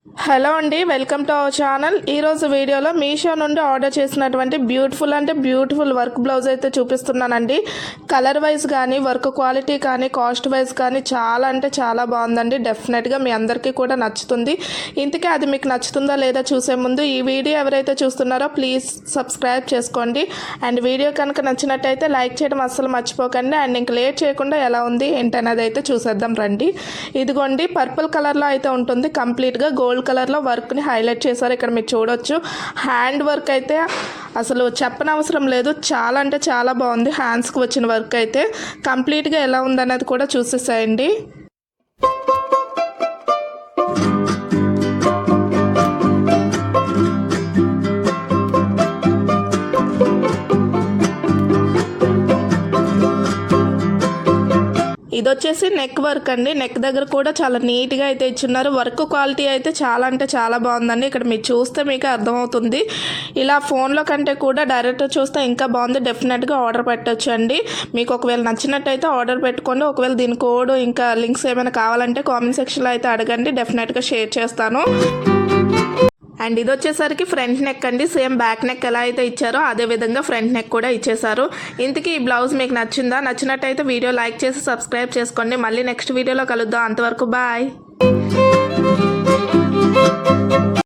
Hello అండి, welcome to our channel. ఈరోజు వీడియోలో మీషో నుండి ఆర్డర్ చేసినటువంటి బ్యూటిఫుల్ వర్క్ బ్లౌజ్ అయితే చూపిస్తున్నానండి. కలర్ వైజ్ కానీ, వర్క్ క్వాలిటీ కానీ, కాస్ట్ వైజ్ కానీ చాలా అంటే చాలా బాగుందండి. డెఫినెట్గా మీ అందరికీ కూడా నచ్చుతుంది. ఇంతకీ అది మీకు నచ్చుతుందా లేదా చూసే ముందు ఈ వీడియో ఎవరైతే చూస్తున్నారో ప్లీజ్ సబ్స్క్రైబ్ చేసుకోండి. అండ్ వీడియో కనుక నచ్చినట్టయితే లైక్ చేయడం అస్సలు మర్చిపోకండి. అండ్ ఇంక లేట్ చేయకుండా ఎలా ఉంది ఏంటనేది అయితే చూసేద్దాం రండి. ఇదిగోండి, పర్పుల్ కలర్లో అయితే ఉంటుంది. కంప్లీట్గా గోల్డ్ కలర్లో వర్క్ని హైలైట్ చేశారు. ఇక్కడ మీరు చూడొచ్చు, హ్యాండ్ వర్క్ అయితే అసలు చెప్పనవసరం లేదు, చాలా అంటే చాలా బాగుంది. హ్యాండ్స్కి వచ్చిన వర్క్ అయితే కంప్లీట్గా ఎలా ఉందనేది కూడా చూసేసేయండి. ఇది వచ్చేసి నెక్ వర్క్ అండి. నెక్ దగ్గర కూడా చాలా నీట్గా అయితే ఇచ్చున్నారు. వర్క్ క్వాలిటీ అయితే చాలా అంటే చాలా బాగుందండి. ఇక్కడ మీరు చూస్తే మీకు అర్థమవుతుంది. ఇలా ఫోన్లో కంటే కూడా డైరెక్ట్ చూస్తే ఇంకా బాగుంది. డెఫినెట్గా ఆర్డర్ పెట్టచ్చు అండి. మీకు ఒకవేళ నచ్చినట్టయితే ఆర్డర్ పెట్టుకోండి. ఒకవేళ దీని కోడ్ ఇంకా లింక్స్ ఏమైనా కావాలంటే కామెంట్ సెక్షన్లో అయితే అడగండి, డెఫినెట్గా షేర్ చేస్తాను. అండ్ ఇది వచ్చేసరికి ఫ్రంట్ నెక్ అండి. సేమ్ బ్యాక్ నెక్ ఎలా అయితే ఇచ్చారో అదే విధంగా ఫ్రంట్ నెక్ కూడా ఇచ్చేసారు. ఇంతకీ ఈ బ్లౌజ్ మీకు నచ్చిందా? నచ్చినట్టయితే వీడియో లైక్ చేసి సబ్స్క్రైబ్ చేసుకోండి. మళ్ళీ నెక్స్ట్ వీడియోలో కలుద్దాం. అంతవరకు బాయ్.